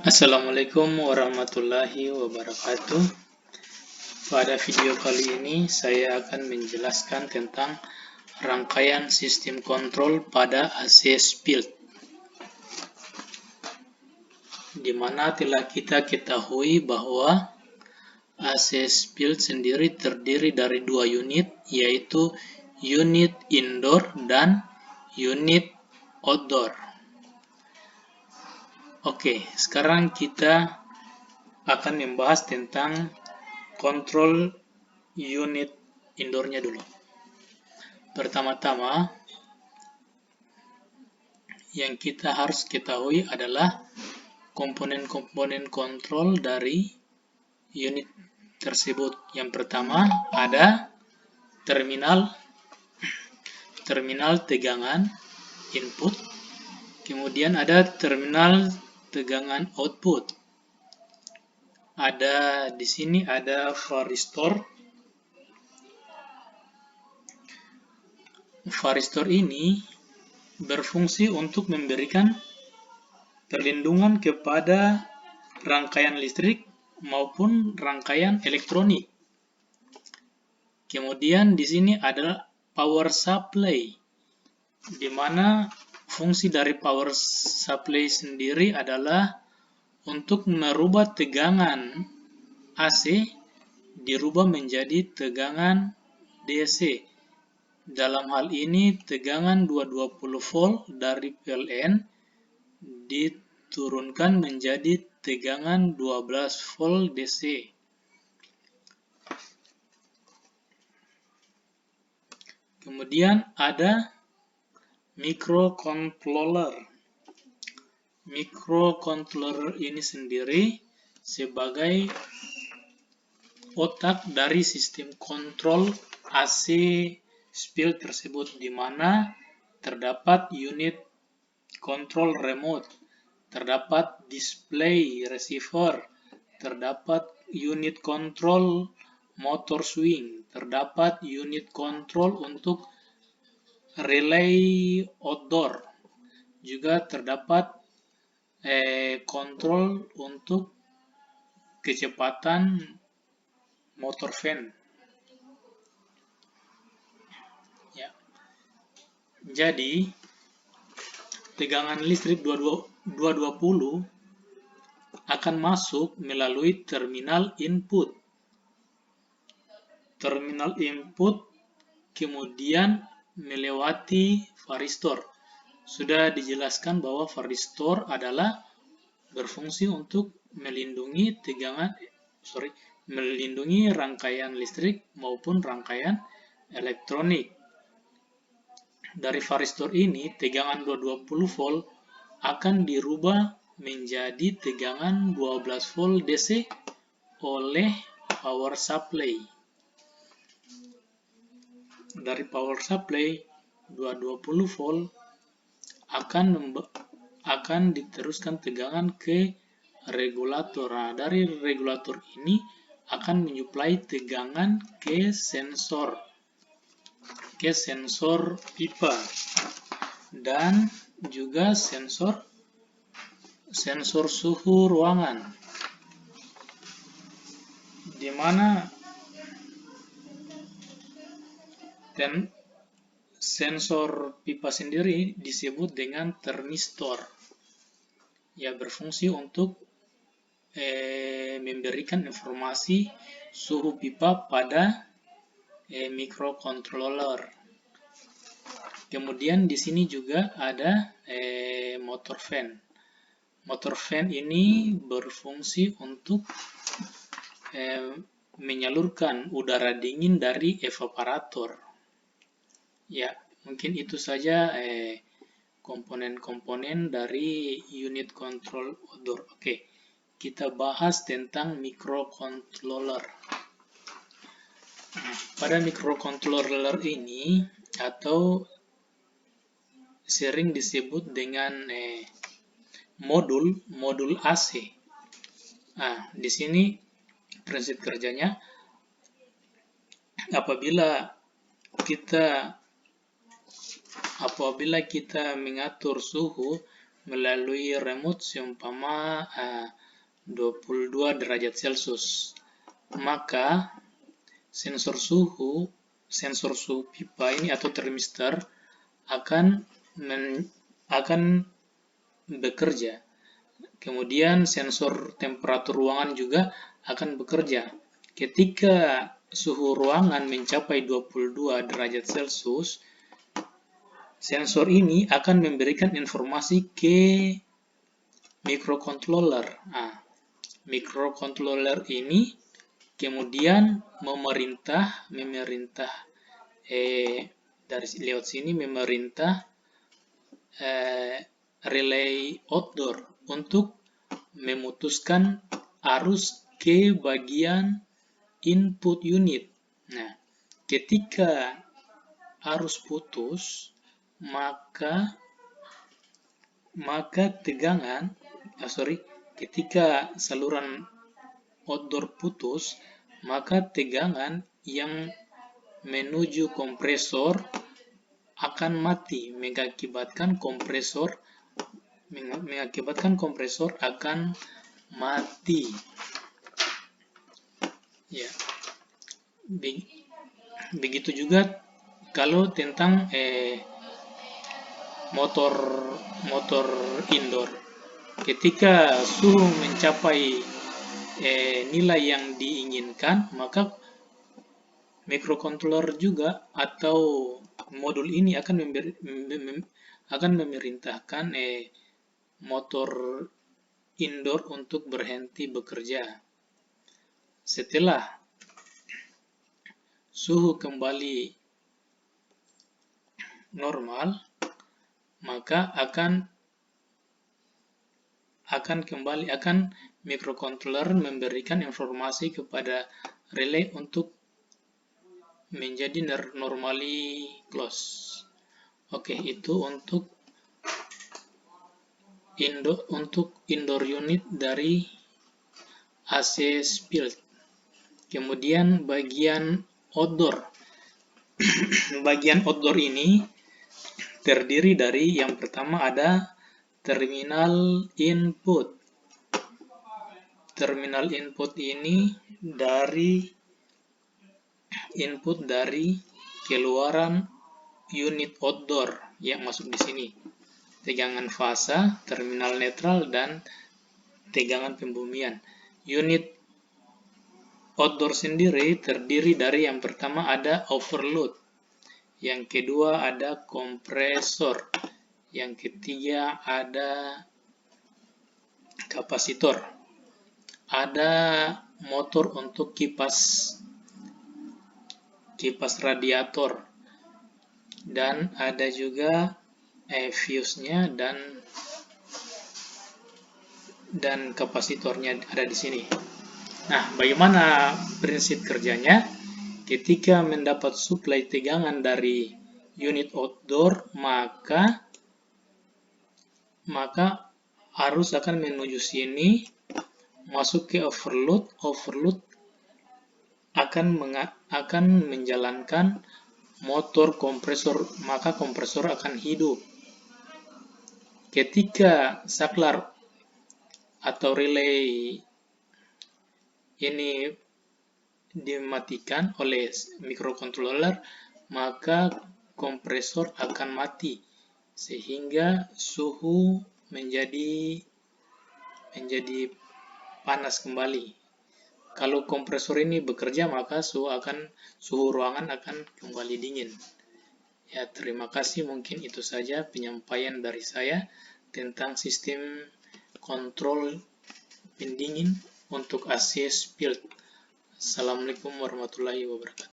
Assalamualaikum warahmatullahi wabarakatuh. Pada video kali ini saya akan menjelaskan tentang rangkaian sistem kontrol pada AC Spilt, di mana telah kita ketahui bahwa AC Spilt sendiri terdiri dari dua unit, yaitu unit indoor dan unit outdoor. Oke, sekarang kita akan membahas tentang kontrol unit indoornya dulu. Pertama-tama, yang kita harus ketahui adalah komponen-komponen kontrol dari unit tersebut. Yang pertama ada terminal tegangan input, kemudian ada terminal tegangan output. Ada di sini ada varistor. Varistor ini berfungsi untuk memberikan perlindungan kepada rangkaian listrik maupun rangkaian elektronik. Kemudian di sini ada power supply, di mana fungsi dari power supply sendiri adalah untuk merubah tegangan AC dirubah menjadi tegangan DC. Dalam hal ini tegangan 220 volt dari PLN diturunkan menjadi tegangan 12 volt DC. Kemudian ada microcontroller. Microcontroller ini sendiri sebagai otak dari sistem kontrol AC Spilt tersebut, di mana terdapat unit kontrol remote, terdapat display receiver, terdapat unit kontrol motor swing, terdapat unit kontrol untuk relay outdoor, juga terdapat kontrol untuk kecepatan motor fan. Ya. Jadi tegangan listrik 220 akan masuk melalui terminal input. Terminal input kemudian melewati varistor. Sudah dijelaskan bahwa varistor adalah berfungsi untuk melindungi rangkaian listrik maupun rangkaian elektronik. Dari varistor ini, tegangan 220 volt akan dirubah menjadi tegangan 12 volt DC oleh power supply. Dari power supply 220 volt akan diteruskan tegangan ke regulator. Nah, dari regulator ini akan menyuplai tegangan ke sensor pipa dan juga sensor suhu ruangan, di mana sensor pipa sendiri disebut dengan termistor. Ya, berfungsi untuk memberikan informasi suhu pipa pada microcontroller. Kemudian di sini juga ada motor fan. Motor fan ini berfungsi untuk menyalurkan udara dingin dari evaporator. Ya, mungkin itu saja komponen-komponen dari unit control outdoor. Oke, kita bahas tentang microcontroller. Pada microcontroller ini atau sering disebut dengan modul AC. Nah, di sini prinsip kerjanya, apabila kita mengatur suhu melalui remote seumpama 22 derajat Celcius. Maka sensor suhu pipa ini atau termistor akan bekerja. Kemudian sensor temperatur ruangan juga akan bekerja. Ketika suhu ruangan mencapai 22 derajat Celcius, sensor ini akan memberikan informasi ke microcontroller. Microcontroller ini kemudian memerintah dari lewat sini memerintah relay outdoor untuk memutuskan arus ke bagian input unit. Nah, ketika arus putus, maka ketika saluran outdoor putus, maka tegangan yang menuju kompresor akan mati, mengakibatkan kompresor akan mati. Ya. Begitu juga kalau tentang motor indoor. Ketika suhu mencapai nilai yang diinginkan, maka microcontroller juga atau modul ini akan memerintahkan motor indoor untuk berhenti bekerja. Setelah suhu kembali normal, maka akan microcontroller memberikan informasi kepada relay untuk menjadi normally close. Oke, itu untuk indoor unit dari AC Spilt. Kemudian bagian outdoor. Bagian outdoor ini terdiri dari yang pertama ada terminal input. Terminal input ini dari input dari keluaran unit outdoor yang masuk di sini. Tegangan fasa, terminal netral, dan tegangan pembumian. Unit outdoor sendiri terdiri dari yang pertama ada overload, yang kedua ada kompresor, yang ketiga ada kapasitor, ada motor untuk kipas radiator, dan ada juga fuse-nya dan kapasitornya ada di sini. Nah, bagaimana prinsip kerjanya? Ketika mendapat suplai tegangan dari unit outdoor, maka arus akan menuju sini, masuk ke overload. Overload akan menjalankan motor kompresor, maka kompresor akan hidup. Ketika saklar atau relay ini dimatikan oleh microcontroller, maka kompresor akan mati sehingga suhu menjadi panas kembali. Kalau kompresor ini bekerja, maka suhu ruangan akan kembali dingin. Ya, terima kasih. Mungkin itu saja penyampaian dari saya tentang sistem kontrol pendingin untuk AC Spilt. Assalamualaikum warahmatullahi wabarakatuh.